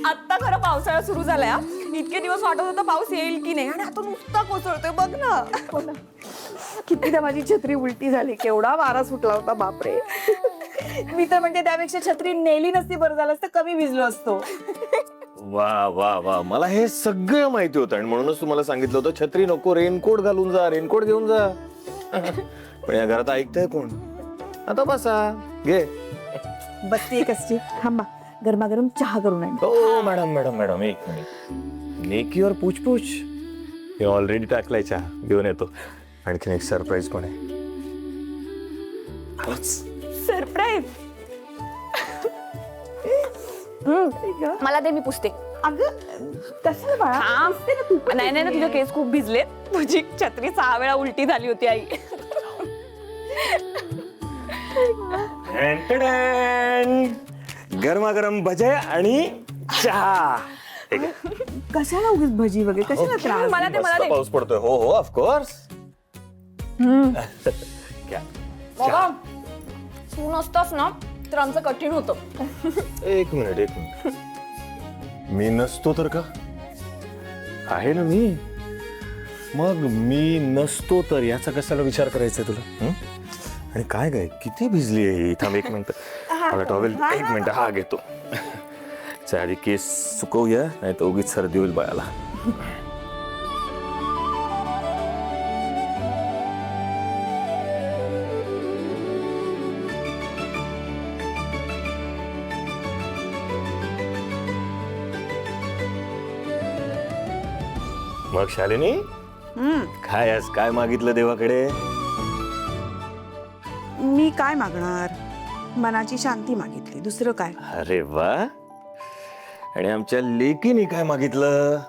आत्ता खरं पावसाळा सुरू झालाय हा. इतके दिवस वाटत होता पाऊस येईल की नाही आणि आता नुसता कोसळतोय बघ ना. कितीदा माझी छत्री उलटी झाली, केवढा वारा सुटला होता बापरे. मी तर म्हणते त्यापेक्षा छत्री नेली नसती बरं झालं असतं, कमी भिजलो असतो. वा वा वा, मला हे सगळं माहिती होतं आणि म्हणूनच तुम्हाला सांगितलं होतं छत्री नको, रेनकोट घालून जा, रेनकोट घेऊन जा. पण या घरात ऐकतंय कोण? आता बसा, घे. बसती कसची, थांबा गरमागरम चहा करून आण. हो मॅडम मॅडम मॅडम, एक मिनिट. नेकीवर पूछपूछ हे ऑलरेडी टाकलाय चहा, घेऊन येतो. आणखीन एक सरप्राईज पण आहे. सरप्राईज. मला ते मी पुसते. अगं कसं बाळा, नाही नाही ना, तुझे केस खूप भिजले. तुझी छत्री 6 वेळा उलटी झाली होती आई. गरमागरम भजे आणि चहा. कशाला उगीच भजी वगैरे कशाला त्रास. मला ते मला मस्त ते पाऊस पडतोय. हो हो ऑफकोर्स. बाबा, तू नसतास ना तर आमचं कठीण होतं. एक मिनिट एक मिनिट. मी नसतो तर का? आहे ना मी. मग मी नसतो तर याचा कशाला विचार करायचा तुला? आणि काय काय किती भिजली आहे. थांब एक मिनिट, मला टॉवेल एक मिनिट हा घेतो. आधी केस सुकवूया, नाही तर उगीच सर्दी होईल बाळाला. मग शालिनी, काय आज काय मागितलं देवाकडे? मी काय मागणार, मनाची शांती मागितली, दुसरं काय. अरे वा. आणि आमच्या लेकीने काय मागितलं?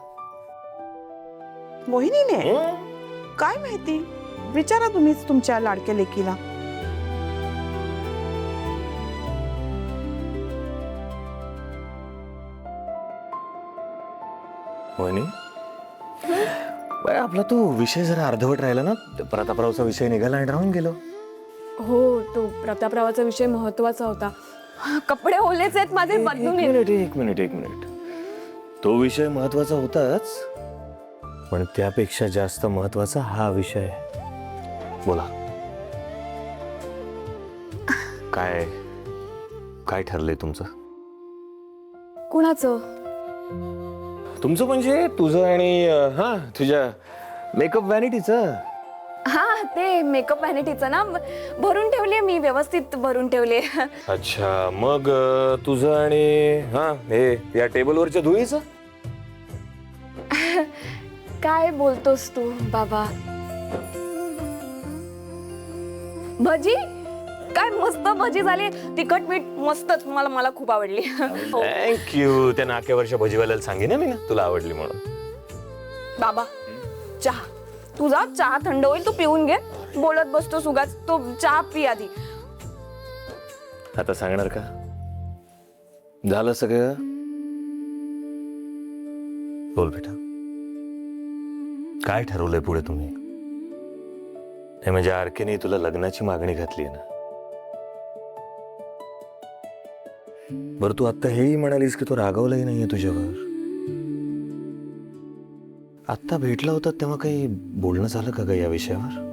मोहिनीने काय माहिती, विचारा तुम्हीच तुमच्या लाडक्या लेकीला. मोहिनी, बाय आपला तो विषय जरा अर्धवट राहिला ना. प्रतापरावचा विषय निघाला आणि राहून गेलो. हो, तो प्रतापरावाचा विषय महत्वाचा होता. कपडे ओलेच आहेत माझे, बदलून ये. एक मिनिट. तो विषय महत्वाचा होताच, पण त्यापेक्षा जास्त महत्वाचा हा विषय. बोला, काय काय ठरलंय तुमचं? कुणाचं? तुमचं म्हणजे तुझं आणि तुझ्या मेकअप व्हॅनिटीचं. हा, ते मेकअप व्हॅनिटीचं ना, भरून ठेवले मी, व्यवस्थित भरून ठेवले. अच्छा, मग तुझं आणि हे या टेबलवरच्या धुळीचं? काय बोलतोस तू बाबा? भजी? काय मस्त भजी झाली, तिखट मीठ मस्तच. मला खूप आवडली. थँक्यू. त्या नाक्यावरच्या भजीवाल्याला सांगेन ना मी, ना तुला आवडली म्हणून. बाबा, चहा. तुझा चहा थंड होईल, तू पिऊन घे. बोलत बसतो सुगाच, तो चहा पी आधी. आता सांगणार का? झालं सगळं? बोल बेटा, काय ठरवलंय पुढे तुम्ही? हे म्हणजे आरकेने तुला लग्नाची मागणी घातली ना? बरं, तू आता हेही म्हणालीस की तो रागवलाही नाहीये तुझ्यावर. आत्ता भेटला होता तेव्हा काही बोलणं झालं का या विषयावर?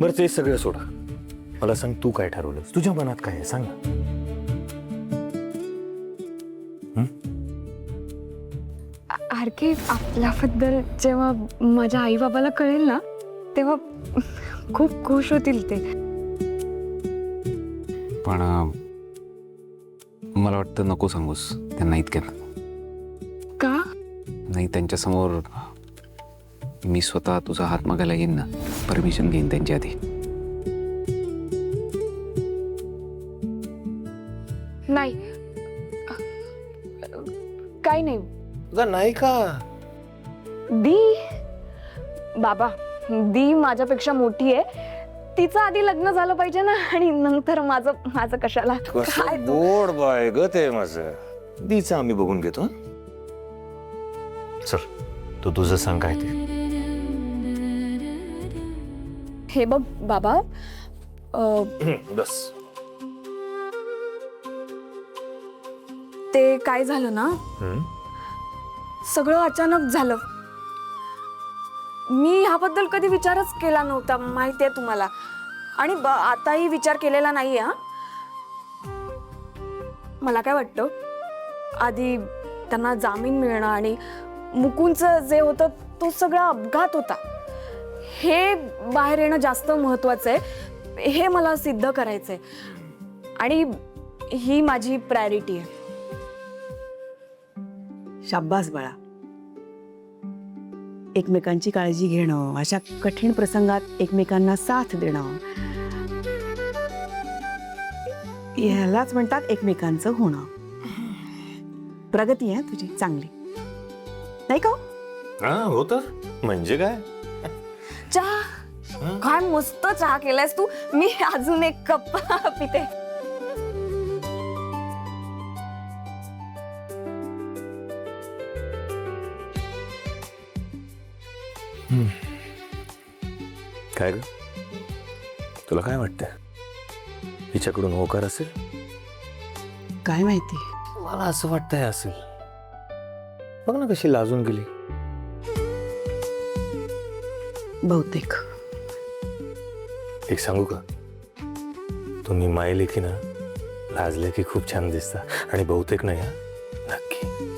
बरं, ते सगळं सोडा. मला सांग, तू काय ठरवलंस? तुझ्या मनात काय आहे सांग ना. आरके, आपल्याबद्दल जेव्हा माझ्या आई बाबाला कळेल ना, तेव्हा खूप खुश होतील ते. पण मला वाटतं नको सांगूस त्यांना इतक्यात. का? नाही, त्यांच्यासमोर मी स्वतः तुझा हात मागायला येईन ना, परमिशन घेईन त्यांची आधी. नाही, काही नाही. नाही का? दी बाबा, दी माझ्यापेक्षा मोठी आहे. तिचं आधी लग्न झालं पाहिजे ना, आणि नंतर माझं कशाला. काय तू? गोड बाय ग ते माझं. दीचं आम्ही बघून घेतो. चल, तू तुझं सांग काय ते. हे बघ बाबा, बस. ते काय झालं ना, हं? सगळं अचानक झालं. मी ह्याबद्दल कधी विचारच केला नव्हता, माहितीये तुम्हाला, आणि आताही विचार केलेला नाहीये. हा, मला काय वाटतं, आधी त्यांना जामीन मिळणं आणि मुकुंदचं जे होतं तो सगळा अपघात होता, हे बाहेर येणं जास्त महत्वाचं आहे. हे मला सिद्ध करायचंय आणि ही माझी प्रायोरिटी आहे. शाब्बास बाळा. एकमेकांची काळजी घेणं, अशा कठीण प्रसंगात एकमेकांना साथ देणं, ह्यालाच म्हणतात एकमेकांचं होणं. प्रगती आहे तुझी चांगली, नाही का? हा हो तर म्हणजे काय. चहा, काय मस्त चहा केलायस तू. मी अजून एक कप पिते. काय ग, तुला काय वाटतंय, हिच्याकडून होकार असेल? काय माहिती. मला असं वाटतंय असेल. बघ ना कशी लाजून गेली. बहुतेक. एक सांगू का, तुम्ही मायले की ना लाजले की खूप छान दिसता, आणि बहुतेक नाही, हा नक्की.